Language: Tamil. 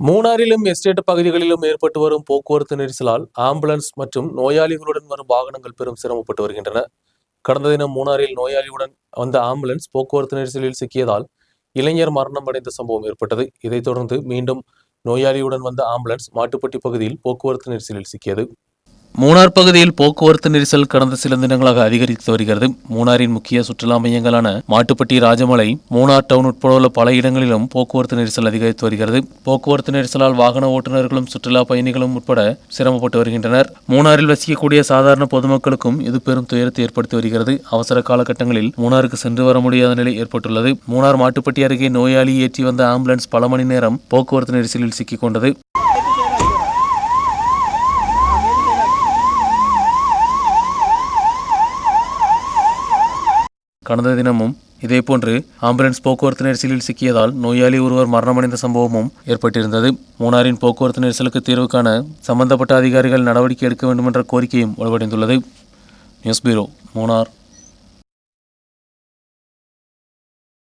மூணாறிலும் எஸ்டேட் பகுதிகளிலும் ஏற்பட்டு வரும் போக்குவரத்து நெரிசலால் ஆம்புலன்ஸ் மற்றும் நோயாளிகளுடன் வரும் வாகனங்கள் பெரும் சிரமப்பட்டு வருகின்றன. கடந்த தினம் மூணாறில் நோயாளியுடன் வந்த ஆம்புலன்ஸ் போக்குவரத்து நெரிசலில் சிக்கியதால் இளைஞர் மரணம் அடைந்த சம்பவம் ஏற்பட்டது. இதைத் தொடர்ந்து மீண்டும் நோயாளியுடன் வந்த ஆம்புலன்ஸ் மாட்டுப்பட்டி பகுதியில் போக்குவரத்து நெரிசலில் சிக்கியது. மூணார் பகுதியில் போக்குவரத்து நெரிசல் கடந்த சில தினங்களாக அதிகரித்து வருகிறது. மூணாரின் முக்கிய சுற்றுலா மையங்களான மாட்டுப்பட்டி, ராஜமலை, மூணார் டவுன் உட்பட உள்ள பல இடங்களிலும் போக்குவரத்து நெரிசல் அதிகரித்து வருகிறது. போக்குவரத்து நெரிசலால் வாகன ஓட்டுநர்களும் சுற்றுலா பயணிகளும் உட்பட சிரமப்பட்டு வருகின்றனர். மூணாரில் வசிக்கக்கூடிய சாதாரண பொதுமக்களுக்கும் இது பெரும் துயரத்தை ஏற்படுத்தி வருகிறது. அவசர காலகட்டங்களில் மூணாருக்கு சென்று வர முடியாத நிலை ஏற்பட்டுள்ளது. மூணார் மாட்டுப்பட்டி அருகே நோயாளி ஏற்றி வந்த ஆம்புலன்ஸ் பல மணி நேரம் போக்குவரத்து நெரிசலில் சிக்கிக் கொண்டது. கடந்த தினமும் இதேபோன்று ஆம்புலன்ஸ் போக்குவரத்து நெரிசலில் சிக்கியதால் நோயாளி ஒருவர் மரணமடைந்த சம்பவமும் ஏற்பட்டிருந்தது. மூணாரின் போக்குவரத்து நெரிசலுக்கு தீர்வு காண சம்பந்தப்பட்ட அதிகாரிகள் நடவடிக்கை எடுக்க வேண்டும் என்ற கோரிக்கையும் வலுவடைந்துள்ளது. News bureau, Munnar.